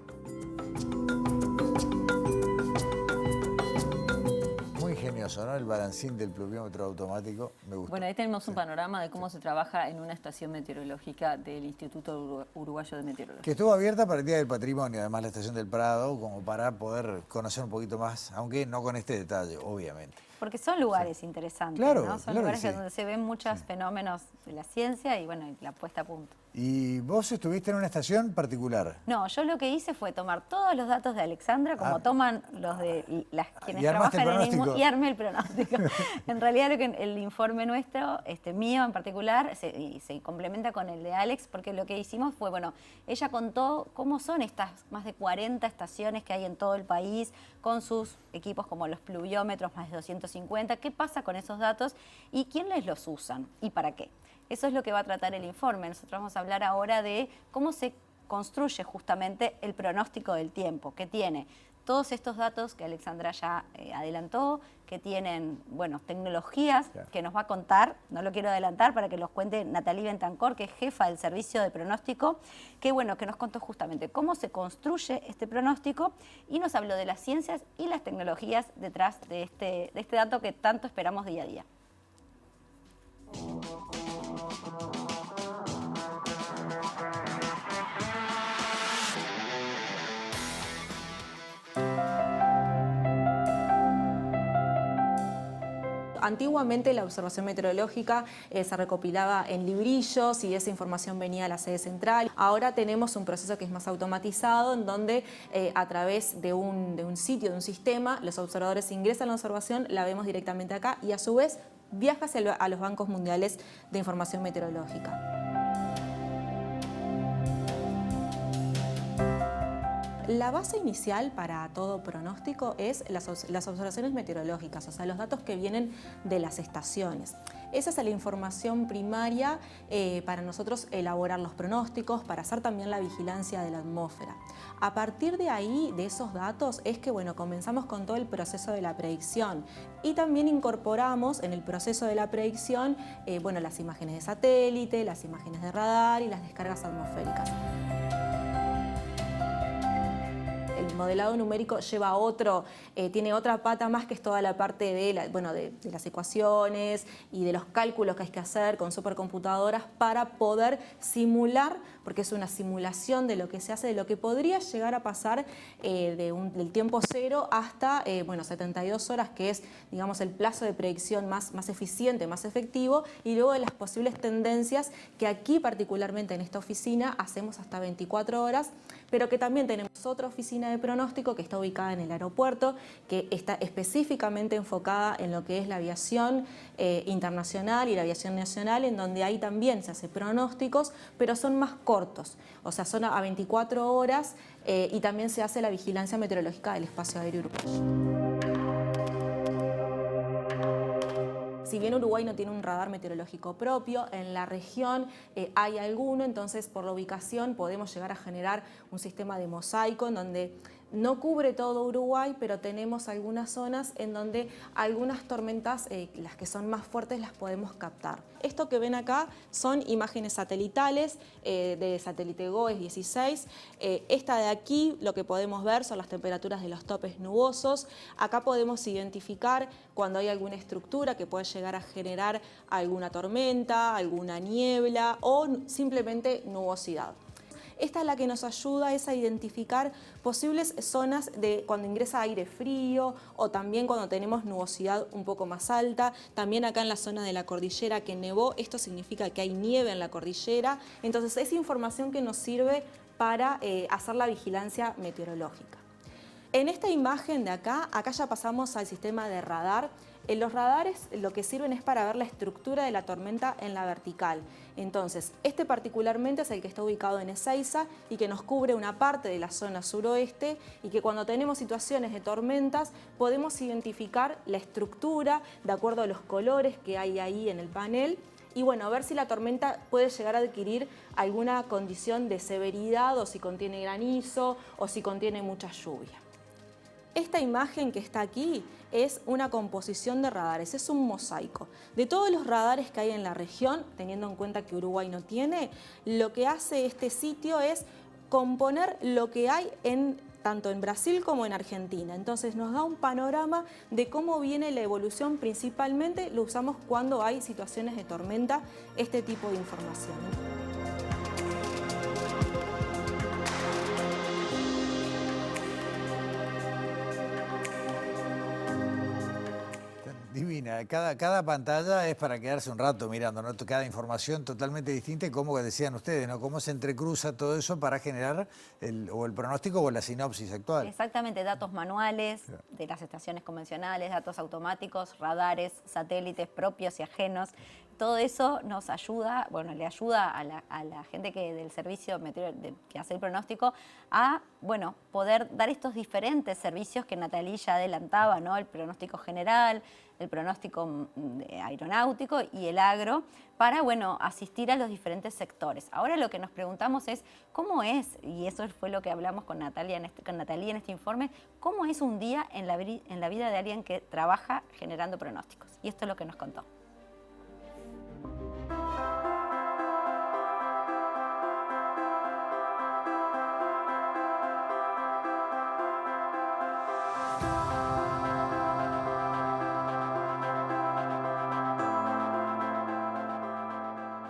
Ingenioso, ¿no? El balancín del pluviómetro automático, me gusta. Bueno, ahí tenemos un panorama de cómo se trabaja en una estación meteorológica del Instituto Uruguayo de Meteorología. Que estuvo abierta para el Día del Patrimonio, además la estación del Prado, como para poder conocer un poquito más, aunque no con este detalle, obviamente. Porque son lugares interesantes, claro, ¿no? Son lugares donde se ven muchos fenómenos de la ciencia y, bueno, la puesta a punto. ¿Y vos estuviste en una estación particular? No, yo lo que hice fue tomar todos los datos de Alexandra, como toman los de quienes trabajan en el mismo, y armé el pronóstico. En realidad el informe nuestro, mío en particular, se complementa con el de Alex, porque lo que hicimos fue, bueno, ella contó cómo son estas más de 40 estaciones que hay en todo el país, con sus equipos como los pluviómetros, más de 250, qué pasa con esos datos y quiénes los usan y para qué. Eso es lo que va a tratar el informe. Nosotros vamos a hablar ahora de cómo se construye justamente el pronóstico del tiempo, que tiene todos estos datos que Alexandra ya adelantó, que tienen, bueno, tecnologías que nos va a contar, no lo quiero adelantar para que los cuente Natalie Bentancor, que es jefa del servicio de pronóstico, que bueno, que nos contó justamente cómo se construye este pronóstico y nos habló de las ciencias y las tecnologías detrás de este dato que tanto esperamos día a día. Antiguamente la observación meteorológica se recopilaba en librillos y esa información venía a la sede central. Ahora tenemos un proceso que es más automatizado, en donde a través de un sitio, de un sistema, los observadores ingresan a la observación, la vemos directamente acá y a su vez viaja a los bancos mundiales de información meteorológica. La base inicial para todo pronóstico es las observaciones meteorológicas, o sea, los datos que vienen de las estaciones. Esa es la información primaria para nosotros elaborar los pronósticos, para hacer también la vigilancia de la atmósfera. A partir de ahí, de esos datos, es que bueno, comenzamos con todo el proceso de la predicción y también incorporamos en el proceso de la predicción bueno, las imágenes de satélite, las imágenes de radar y las descargas atmosféricas. El modelado numérico lleva tiene otra pata más, que es toda la parte de las ecuaciones y de los cálculos que hay que hacer con supercomputadoras para poder simular, porque es una simulación de lo que se hace, de lo que podría llegar a pasar del tiempo cero hasta 72 horas, que es, digamos, el plazo de predicción más eficiente, más efectivo, y luego de las posibles tendencias que aquí particularmente en esta oficina hacemos hasta 24 horas, pero que también tenemos otra oficina de pronóstico que está ubicada en el aeropuerto, que está específicamente enfocada en lo que es la aviación internacional y la aviación nacional, en donde ahí también se hace pronósticos, pero son más cortos, o sea, son a 24 horas y también se hace la vigilancia meteorológica del espacio aéreo uruguayo. Si bien Uruguay no tiene un radar meteorológico propio, en la región hay alguno, entonces por la ubicación podemos llegar a generar un sistema de mosaico en donde No cubre todo Uruguay, pero tenemos algunas zonas en donde algunas tormentas, las que son más fuertes, las podemos captar. Esto que ven acá son imágenes satelitales de satélite GOES 16. Esta de aquí, lo que podemos ver son las temperaturas de los topes nubosos. Acá podemos identificar cuando hay alguna estructura que puede llegar a generar alguna tormenta, alguna niebla o simplemente nubosidad. Esta es la que nos ayuda a identificar posibles zonas de cuando ingresa aire frío o también cuando tenemos nubosidad un poco más alta. También acá en la zona de la cordillera que nevó, esto significa que hay nieve en la cordillera. Entonces es información que nos sirve para hacer la vigilancia meteorológica. En esta imagen de acá ya pasamos al sistema de radar. Los radares lo que sirven es para ver la estructura de la tormenta en la vertical. Entonces, este particularmente es el que está ubicado en Ezeiza y que nos cubre una parte de la zona suroeste y que cuando tenemos situaciones de tormentas podemos identificar la estructura de acuerdo a los colores que hay ahí en el panel y bueno, ver si la tormenta puede llegar a adquirir alguna condición de severidad o si contiene granizo o si contiene mucha lluvia. Esta imagen que está aquí es una composición de radares, es un mosaico. De todos los radares que hay en la región, teniendo en cuenta que Uruguay no tiene, lo que hace este sitio es componer lo que hay tanto en Brasil como en Argentina. Entonces nos da un panorama de cómo viene la evolución, principalmente lo usamos cuando hay situaciones de tormenta, este tipo de información. Divina, cada pantalla es para quedarse un rato mirando, ¿no? Cada información totalmente distinta y como decían ustedes, ¿no? Cómo se entrecruza todo eso para generar el pronóstico o la sinopsis actual. Exactamente, datos manuales de las estaciones convencionales, datos automáticos, radares, satélites propios y ajenos. Todo eso nos ayuda, bueno, le ayuda a la gente del servicio que hace el pronóstico a, bueno, poder dar estos diferentes servicios que Natalie ya adelantaba, ¿no? El pronóstico general, el pronóstico aeronáutico y el agro, para, bueno, asistir a los diferentes sectores. Ahora lo que nos preguntamos es, ¿cómo es, y eso fue lo que hablamos con Natalie en este informe, cómo es un día en la vida de alguien que trabaja generando pronósticos? Y esto es lo que nos contó.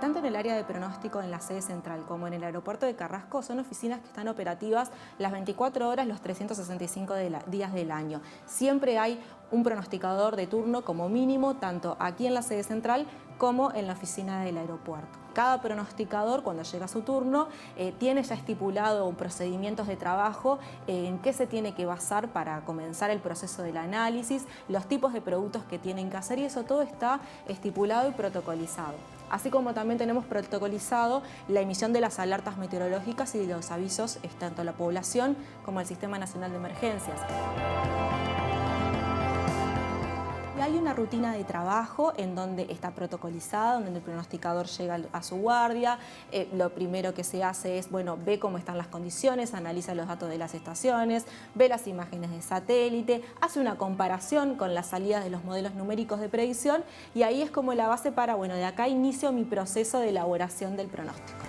Tanto en el área de pronóstico en la sede central como en el aeropuerto de Carrasco son oficinas que están operativas las 24 horas, los 365 días del año. Siempre hay un pronosticador de turno como mínimo, tanto aquí en la sede central como en la oficina del aeropuerto. Cada pronosticador, cuando llega su turno, tiene ya estipulado procedimientos de trabajo en qué se tiene que basar para comenzar el proceso del análisis, los tipos de productos que tienen que hacer y eso todo está estipulado y protocolizado. Así como también tenemos protocolizado la emisión de las alertas meteorológicas y los avisos tanto a la población como al Sistema Nacional de Emergencias. Hay una rutina de trabajo en donde está protocolizada, donde el pronosticador llega a su guardia. Lo primero que se hace es, bueno, ve cómo están las condiciones, analiza los datos de las estaciones, ve las imágenes de satélite, hace una comparación con las salidas de los modelos numéricos de predicción y ahí es como la base para, bueno, de acá inicio mi proceso de elaboración del pronóstico.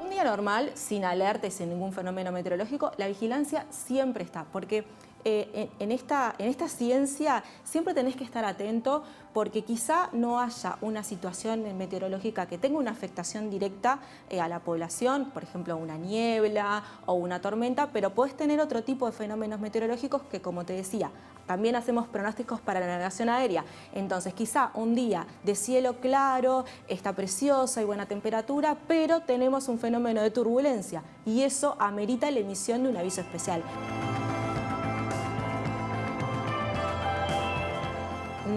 Un día normal, sin alerta y sin ningún fenómeno meteorológico, la vigilancia siempre está, porque en esta ciencia siempre tenés que estar atento porque quizá no haya una situación meteorológica que tenga una afectación directa a la población, por ejemplo una niebla o una tormenta, pero podés tener otro tipo de fenómenos meteorológicos que, como te decía, también hacemos pronósticos para la navegación aérea. Entonces quizá un día de cielo claro, está precioso, hay buena temperatura, pero tenemos un fenómeno de turbulencia y eso amerita la emisión de un aviso especial.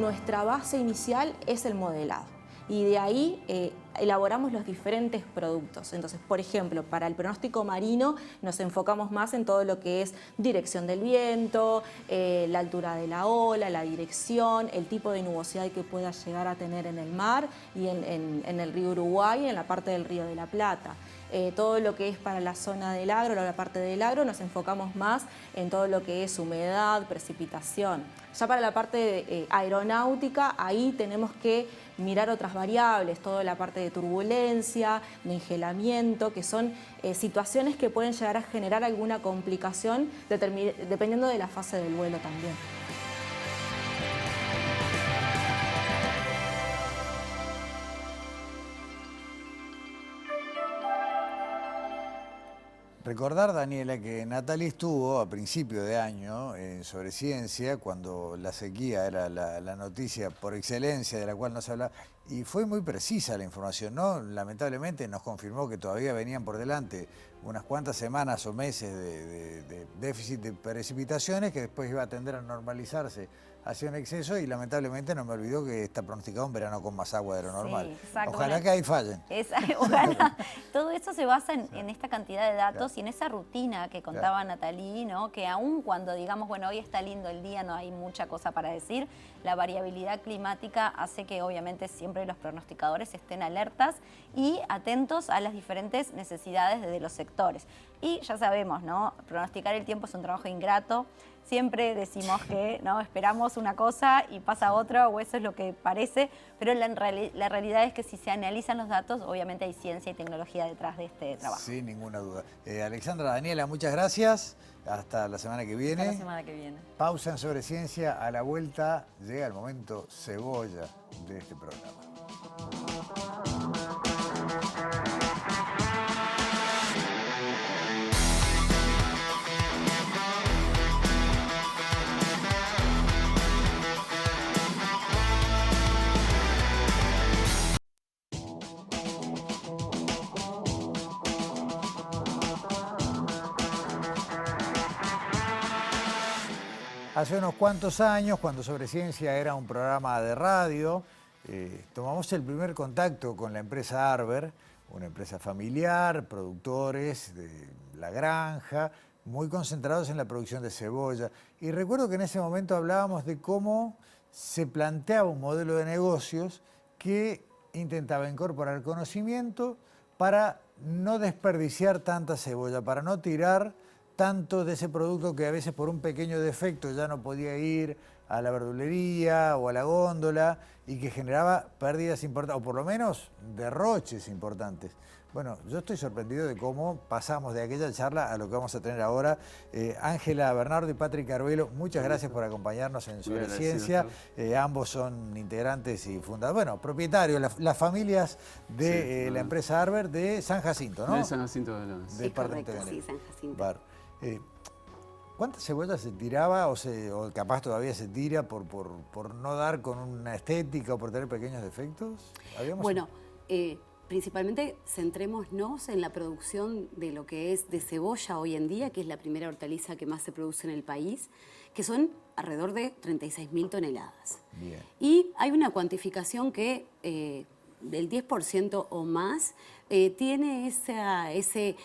Nuestra base inicial es el modelado y de ahí elaboramos los diferentes productos. Entonces, por ejemplo, para el pronóstico marino nos enfocamos más en todo lo que es dirección del viento, la altura de la ola, la dirección, el tipo de nubosidad que pueda llegar a tener en el mar y en el río Uruguay y en la parte del río de la Plata. Todo lo que es para la zona del agro, la parte del agro, nos enfocamos más en todo lo que es humedad, precipitación. Ya para la parte aeronáutica, ahí tenemos que mirar otras variables, toda la parte de turbulencia, de engelamiento, que son situaciones que pueden llegar a generar alguna complicación dependiendo de la fase del vuelo también. Recordar, Daniela, que Natalie estuvo a principio de año en Sobre Ciencia, cuando la sequía era la noticia por excelencia de la cual nos habla, y fue muy precisa la información, ¿no? Lamentablemente nos confirmó que todavía venían por delante unas cuantas semanas o meses de déficit de precipitaciones que después iba a tender a normalizarse hacia un exceso, y lamentablemente no me olvidó que está pronosticado un verano con más agua de lo normal. Sí, exacto. Ojalá que ahí fallen. Ojalá. Todo eso se basa en esta cantidad de datos y en esa rutina que contaba Natalie, ¿no? Que aún cuando digamos, bueno, hoy está lindo el día, no hay mucha cosa para decir, la variabilidad climática hace que obviamente siempre los pronosticadores estén alertas y atentos a las diferentes necesidades de los sectores. Y ya sabemos, ¿no? Pronosticar el tiempo es un trabajo ingrato. Siempre decimos que no esperamos una cosa y pasa otra, o eso es lo que parece, pero la realidad es que si se analizan los datos, obviamente hay ciencia y tecnología detrás de este trabajo. Sin ninguna duda. Alexandra, Daniela, muchas gracias. Hasta la semana que viene. Hasta la semana que viene. Pausa en Sobre Ciencia. A la vuelta llega el momento cebolla de este programa. Hace unos cuantos años, cuando Sobre Ciencia era un programa de radio, tomamos el primer contacto con la empresa Arber, una empresa familiar, productores de la granja, muy concentrados en la producción de cebolla. Y recuerdo que en ese momento hablábamos de cómo se planteaba un modelo de negocios que intentaba incorporar conocimiento para no desperdiciar tanta cebolla, para no tirar tanto de ese producto que a veces por un pequeño defecto ya no podía ir a la verdulería o a la góndola y que generaba pérdidas importantes, o por lo menos derroches importantes. Bueno, yo estoy sorprendido de cómo pasamos de aquella charla a lo que vamos a tener ahora. Ángela Bernardo y Patrick Arbelo, muchas gracias por acompañarnos en Sobre Ciencia. Ambos son integrantes y fundadores, bueno, propietarios, las familias de la empresa Arber de San Jacinto, ¿no? De San Jacinto de Leones. Sí, correcto, sí, San Jacinto. ¿Cuánta cebolla se tiraba o capaz todavía se tira por no dar con una estética o por tener pequeños defectos? Bueno, principalmente centrémonos en la producción de lo que es de cebolla hoy en día, que es la primera hortaliza que más se produce en el país, que son alrededor de 36.000 toneladas. Bien. Y hay una cuantificación que del 10% o más tiene ese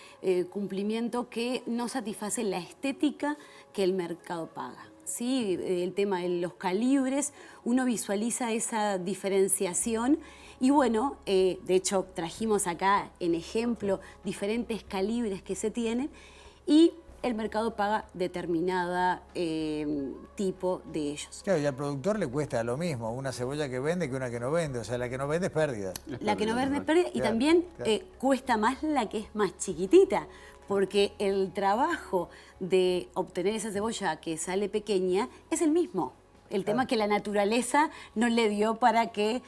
cumplimiento que no satisface la estética que el mercado paga. ¿Sí? El tema de los calibres, uno visualiza esa diferenciación y bueno, de hecho trajimos acá en ejemplo diferentes calibres que se tienen y el mercado paga determinada tipo de ellos. Claro, y al productor le cuesta lo mismo una cebolla que vende que una que no vende, o sea, la que no vende es pérdida. La que no vende es pérdida y también cuesta más la que es más chiquitita, porque el trabajo de obtener esa cebolla que sale pequeña es el mismo. El tema que la naturaleza no le dio para que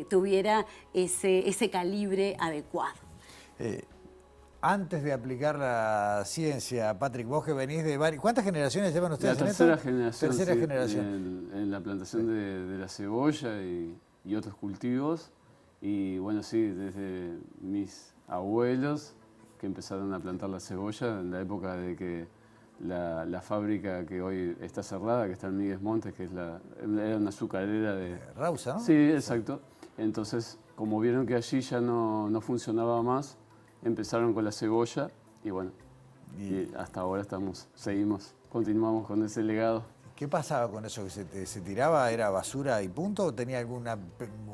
tuviera ese calibre adecuado. Antes de aplicar la ciencia, Patrick, vos que venís de varias... ¿Cuántas generaciones llevan ustedes La en esto? tercera generación. Tercera Sí, generación. en la plantación de la cebolla y otros cultivos. Y bueno, sí, desde mis abuelos que empezaron a plantar la cebolla en la época de que la fábrica que hoy está cerrada, que está en Miguel Montes, que es era una azucarera de... Rausa, ¿no? Sí, exacto. Entonces como vieron que allí ya no funcionaba más, empezaron con la cebolla y bueno, y hasta ahora continuamos con ese legado. ¿Qué pasaba con eso? ¿Que se tiraba? ¿Era basura y punto? ¿O tenía alguna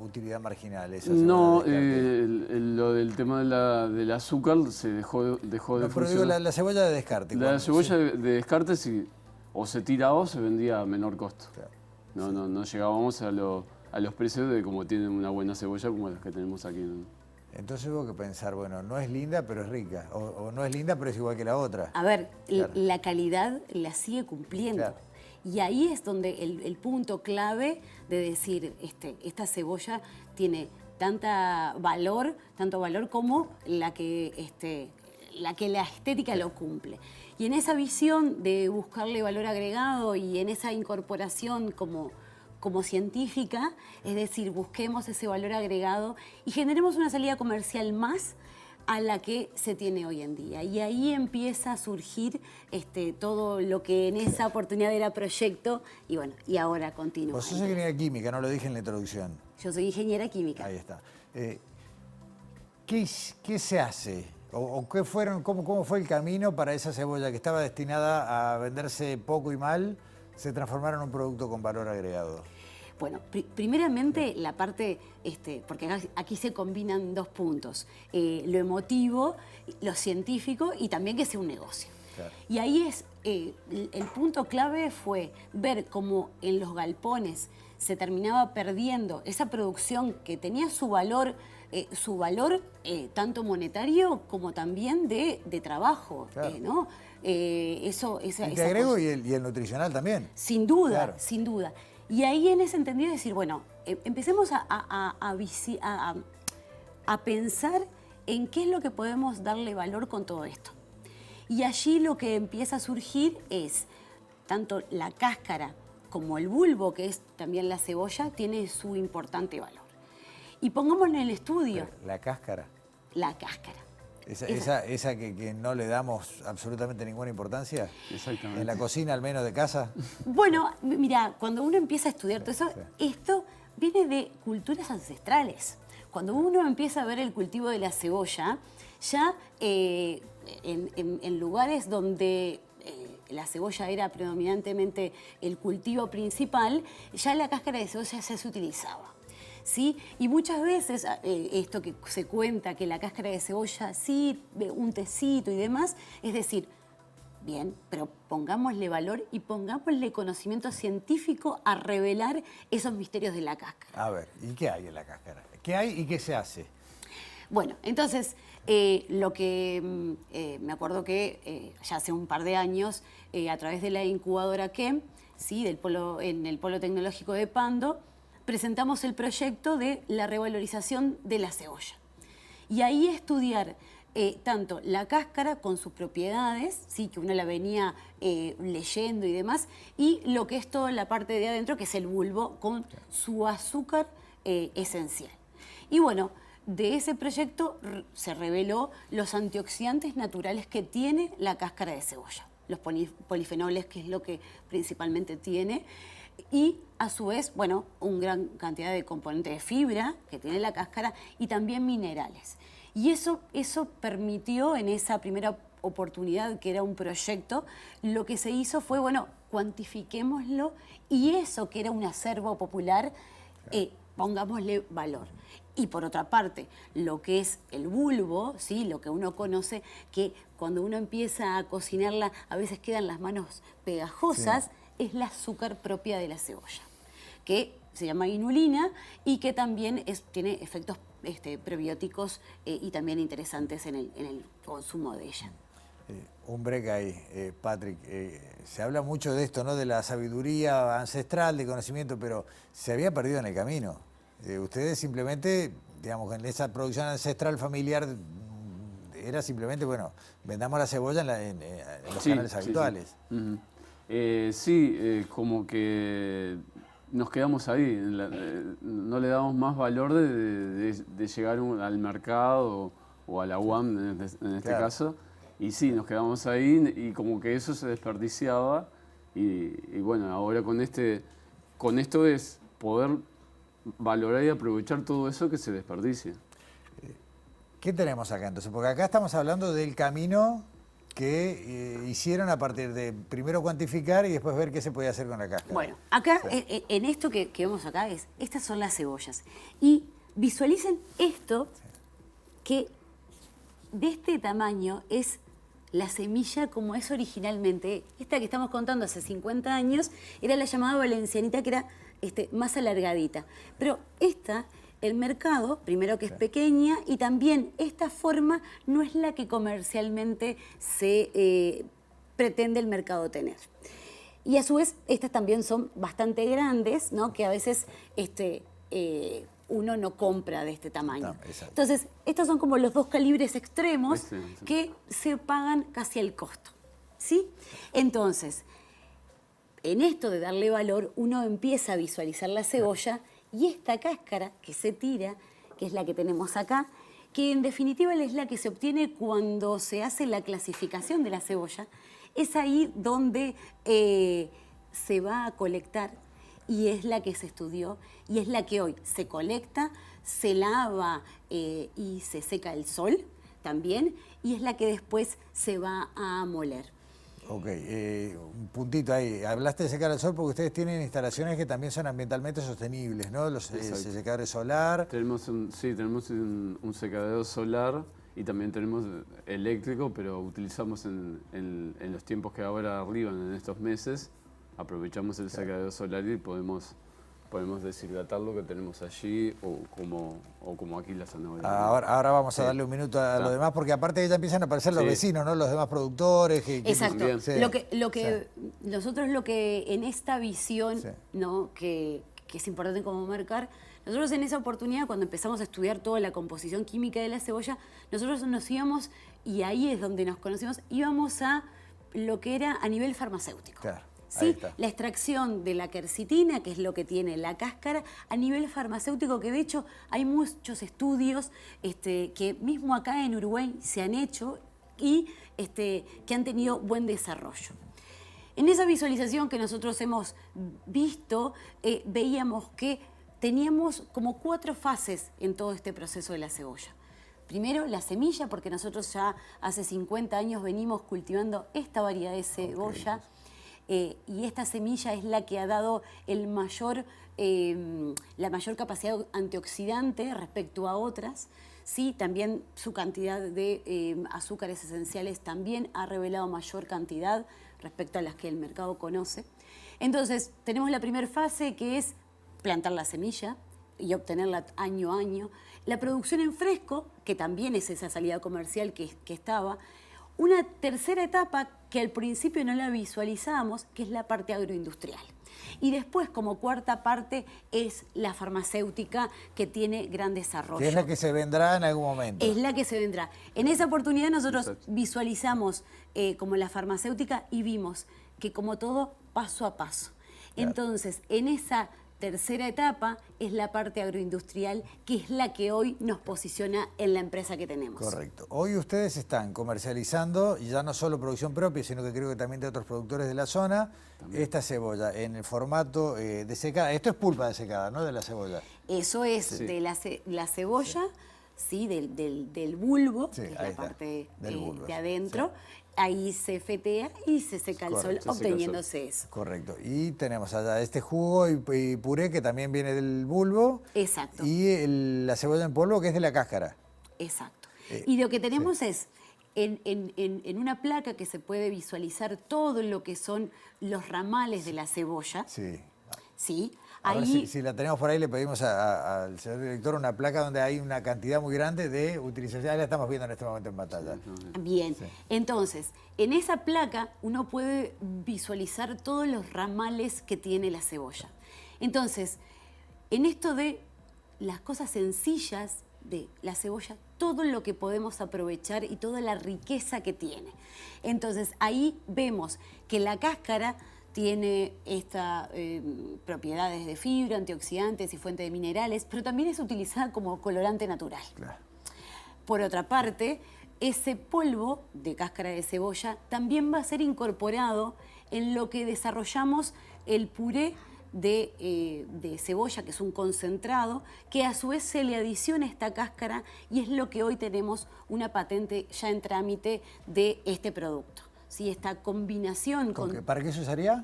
utilidad marginal? Esa No, lo del tema del azúcar se dejó de pero funcionar. digo, la cebolla de descarte. La cebolla de descarte o se tiraba o se vendía a menor costo. Claro. No llegábamos a los precios de como tienen una buena cebolla como las que tenemos aquí, ¿no? Entonces hubo que pensar, bueno, no es linda, pero es rica. O no es linda, pero es igual que la otra. A ver, Claro. la calidad la sigue cumpliendo. Claro. Y ahí es donde el punto clave de decir, esta cebolla tiene tanto valor como la que la estética lo cumple. Y en esa visión de buscarle valor agregado y en esa incorporación como científica, es decir, busquemos ese valor agregado y generemos una salida comercial más a la que se tiene hoy en día. Y ahí empieza a surgir todo lo que en esa oportunidad era proyecto y bueno, y ahora continúa. Vos sos ingeniera química, no lo dije en la introducción. Yo soy ingeniera química. Ahí está. ¿Qué se hace? ¿Cómo fue el camino para esa cebolla que estaba destinada a venderse poco y mal, se transformara en un producto con valor agregado? Bueno, primeramente la parte, porque aquí se combinan dos puntos, lo emotivo, lo científico y también que sea un negocio. Claro. Y ahí el punto clave fue ver cómo en los galpones se terminaba perdiendo esa producción que tenía su valor tanto monetario como también de trabajo, Claro. ¿no? Y te agrego, y el nutricional también. Sin duda, Claro. sin duda. Y ahí en ese entendido decir, bueno, empecemos a pensar en qué es lo que podemos darle valor con todo esto. Y allí lo que empieza a surgir es tanto la cáscara como el bulbo, que es también la cebolla, tiene su importante valor. Y pongámoslo en el estudio. La cáscara. La cáscara. Esa que no le damos absolutamente ninguna importancia. Exactamente. En la cocina, al menos de casa. Bueno, mira, cuando uno empieza a estudiar todo eso, esto viene de culturas ancestrales. Cuando uno empieza a ver el cultivo de la cebolla, ya en lugares donde la cebolla era predominantemente el cultivo principal, ya la cáscara de cebolla ya se utilizaba. ¿Sí? Y muchas veces esto que se cuenta, que la cáscara de cebolla, sí, un tecito y demás, es decir, bien, pero pongámosle valor y pongámosle conocimiento científico a revelar esos misterios de la cáscara. A ver, ¿y qué hay en la cáscara? ¿Qué hay y qué se hace? Bueno, entonces, lo que me acuerdo que ya hace un par de años, a través de la incubadora KEM, ¿sí? En el Polo Tecnológico de Pando, presentamos el proyecto de la revalorización de la cebolla. Y ahí estudiar tanto la cáscara con sus propiedades, ¿sí? Que uno la venía leyendo y demás, y lo que es toda la parte de adentro, que es el bulbo, con su azúcar esencial. Y bueno, de ese proyecto se reveló los antioxidantes naturales que tiene la cáscara de cebolla, los polifenoles, que es lo que principalmente tiene, y a su vez, bueno, una gran cantidad de componentes de fibra que tiene la cáscara y también minerales. Y eso permitió en esa primera oportunidad, que era un proyecto, lo que se hizo fue, bueno, cuantifiquémoslo y eso que era un acervo popular, pongámosle valor. Y por otra parte, lo que es el bulbo, ¿sí? Lo que uno conoce, que cuando uno empieza a cocinarla a veces quedan las manos pegajosas, sí. Es el azúcar propia de la cebolla, que se llama inulina y que también tiene efectos prebióticos y también interesantes en el consumo de ella. Un break ahí, Patrick. Se habla mucho de esto, ¿no? De la sabiduría ancestral, de conocimiento, pero se había perdido en el camino. Ustedes simplemente, digamos, en esa producción ancestral familiar era simplemente, bueno, vendamos la cebolla en los canales habituales. Sí. Como que nos quedamos ahí, no le damos más valor de llegar al mercado o a la UAM en este caso, y sí, nos quedamos ahí y como que eso se desperdiciaba y bueno, ahora con esto es poder valorar y aprovechar todo eso que se desperdicia. ¿Qué tenemos acá entonces? Porque acá estamos hablando del camino que hicieron a partir de primero cuantificar y después ver qué se podía hacer con la cáscara. Bueno, acá en esto que vemos acá estas son las cebollas. Y visualicen esto, que de este tamaño es la semilla como es originalmente. Esta que estamos contando hace 50 años era la llamada valencianita, que era más alargadita. Pero esta, el mercado, primero que es pequeña, y también esta forma no es la que comercialmente se pretende el mercado tener. Y a su vez, estas también son bastante grandes, ¿no? Que a veces uno no compra de este tamaño. Entonces, estos son como los dos calibres extremos que se pagan casi al costo, ¿sí? Entonces, en esto de darle valor, uno empieza a visualizar la cebolla y esta cáscara que se tira, que es la que tenemos acá, que en definitiva es la que se obtiene cuando se hace la clasificación de la cebolla, es ahí donde se va a colectar y es la que se estudió y es la que hoy se colecta, se lava y se seca al sol también, y es la que después se va a moler. Ok, un puntito ahí. Hablaste de secar al sol porque ustedes tienen instalaciones que también son ambientalmente sostenibles, ¿no? Los secadores solar. Tenemos un secador solar y también tenemos eléctrico, pero utilizamos en los tiempos que ahora arriban, en estos meses, aprovechamos el secador solar y podemos deshidratar lo que tenemos allí o como aquí la zanahoria. Ahora vamos a darle un minuto a los demás, porque aparte ya empiezan a aparecer los vecinos, ¿no? Los demás productores. Exacto. Nosotros lo que en esta visión, ¿no? que es importante como marcar, nosotros en esa oportunidad, cuando empezamos a estudiar toda la composición química de la cebolla, nosotros nos íbamos, y ahí es donde nos conocimos, íbamos a lo que era a nivel farmacéutico. Claro. ¿Sí? La extracción de la quercitina, que es lo que tiene la cáscara, a nivel farmacéutico, que de hecho hay muchos estudios que mismo acá en Uruguay se han hecho y que han tenido buen desarrollo. En esa visualización que nosotros hemos visto, veíamos que teníamos como 4 fases en todo este proceso de la cebolla. Primero, la semilla, porque nosotros ya hace 50 años venimos cultivando esta variedad de cebolla. Y esta semilla es la que ha dado la mayor capacidad antioxidante respecto a otras. Sí, también su cantidad de azúcares esenciales también ha revelado mayor cantidad respecto a las que el mercado conoce. Entonces, tenemos la primera fase, que es plantar la semilla y obtenerla año a año. La producción en fresco, que también es esa salida comercial que estaba. Una tercera etapa que al principio no la visualizábamos, que es la parte agroindustrial. Y después, como cuarta parte, es la farmacéutica, que tiene gran desarrollo. Que es la que se vendrá en algún momento. Es la que se vendrá. En esa oportunidad nosotros visualizamos como la farmacéutica y vimos que como todo, paso a paso. Claro. Entonces, en esa tercera etapa es la parte agroindustrial, que es la que hoy nos posiciona en la empresa que tenemos. Correcto. Hoy ustedes están comercializando, y ya no solo producción propia, sino que creo que también de otros productores de la zona, esta cebolla en el formato de secada. Esto es pulpa de secada, ¿no? De la cebolla. Eso es de la cebolla, sí, del bulbo, que es la parte de adentro. Sí. Ahí se fetea y se seca al sol, obteniéndose eso. Correcto. Y tenemos allá este jugo y puré que también viene del bulbo. Exacto. Y la cebolla en polvo, que es de la cáscara. Exacto. Y lo que tenemos es, en una placa que se puede visualizar todo lo que son los ramales de la cebolla. Sí. ¿Sí? Ahí, si la tenemos por ahí, le pedimos al señor director una placa donde hay una cantidad muy grande de utilización. Ahí la estamos viendo en este momento en pantalla. Bien, entonces, en esa placa uno puede visualizar todos los ramales que tiene la cebolla. Entonces, en esto de las cosas sencillas de la cebolla, todo lo que podemos aprovechar y toda la riqueza que tiene. Entonces, ahí vemos que la cáscara tiene estas propiedades de fibra, antioxidantes y fuente de minerales, pero también es utilizada como colorante natural. Claro. Por otra parte, ese polvo de cáscara de cebolla también va a ser incorporado en lo que desarrollamos el puré de cebolla, que es un concentrado, que a su vez se le adiciona esta cáscara y es lo que hoy tenemos una patente ya en trámite de este producto. ¿Sí? Esta combinación ¿Para qué se usaría?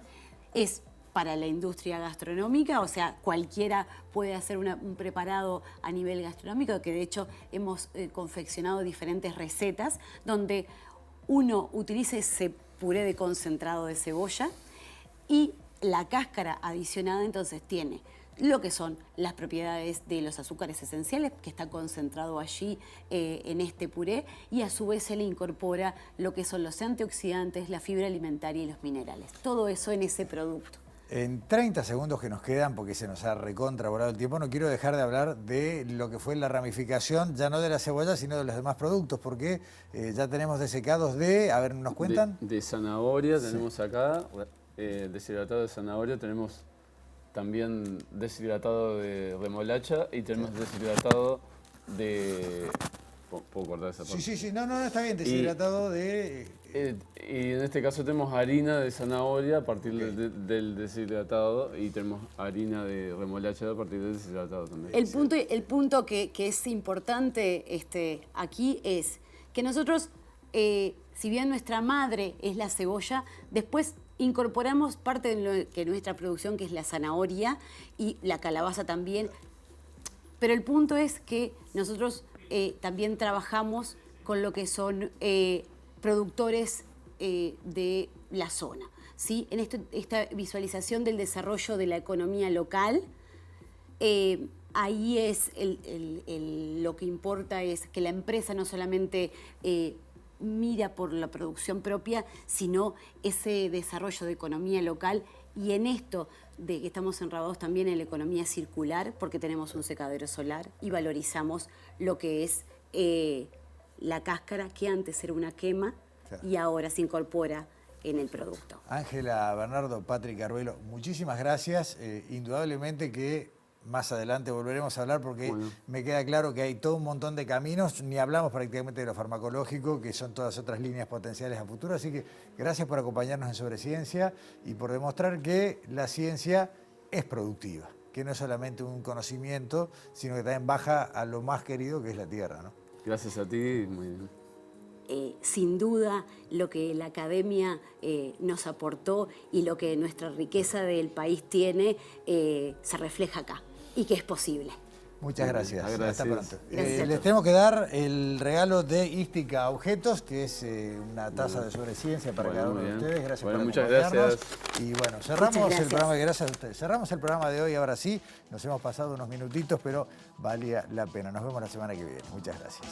Es para la industria gastronómica, o sea, cualquiera puede hacer un preparado a nivel gastronómico, que de hecho hemos confeccionado diferentes recetas donde uno utiliza ese puré de concentrado de cebolla y la cáscara adicionada entonces tiene lo que son las propiedades de los azúcares esenciales, que está concentrado allí en este puré, y a su vez se le incorpora lo que son los antioxidantes, la fibra alimentaria y los minerales. Todo eso en ese producto. En 30 segundos que nos quedan, porque se nos ha recontravolado el tiempo, no quiero dejar de hablar de lo que fue la ramificación, ya no de la cebolla, sino de los demás productos, porque ya tenemos desecados de, a ver, ¿nos cuentan? De zanahoria tenemos acá, deshidratado de zanahoria, tenemos también deshidratado de remolacha y tenemos deshidratado de... ¿Puedo cortar esa parte? Sí, no, está bien, deshidratado de... y en este caso tenemos harina de zanahoria a partir del deshidratado y tenemos harina de remolacha a partir del deshidratado también. El punto que es importante aquí es que nosotros, si bien nuestra madre es la cebolla, después incorporamos parte de nuestra producción, que es la zanahoria y la calabaza también, pero el punto es que nosotros también trabajamos con lo que son productores de la zona, ¿sí? En esta visualización del desarrollo de la economía local, ahí es lo que importa es que la empresa no solamente mira por la producción propia, sino ese desarrollo de economía local, y en esto de que estamos enradados también en la economía circular, porque tenemos un secadero solar y valorizamos lo que es la cáscara, que antes era una quema, claro, y ahora se incorpora en el producto. Ángela, Bernardo, Patrick, Arbelo, muchísimas gracias. Indudablemente que más adelante volveremos a hablar, porque me queda claro que hay todo un montón de caminos, ni hablamos prácticamente de lo farmacológico, que son todas otras líneas potenciales a futuro. Así que gracias por acompañarnos en Sobre Ciencia y por demostrar que la ciencia es productiva, que no es solamente un conocimiento, sino que también baja a lo más querido, que es la tierra, ¿no? Gracias a ti, muy bien. Sin duda, lo que la academia nos aportó y lo que nuestra riqueza del país tiene se refleja acá, y que es posible. Muchas gracias. Hasta pronto. Gracias. Les tengo que dar el regalo de Ística Objetos, que es una taza de Sobre Ciencia para cada uno de ustedes. Gracias por acompañarnos. Muchas gracias. Y bueno, cerramos el programa. Gracias a ustedes. Cerramos el programa de hoy. Ahora sí, nos hemos pasado unos minutitos, pero valía la pena. Nos vemos la semana que viene. Muchas gracias.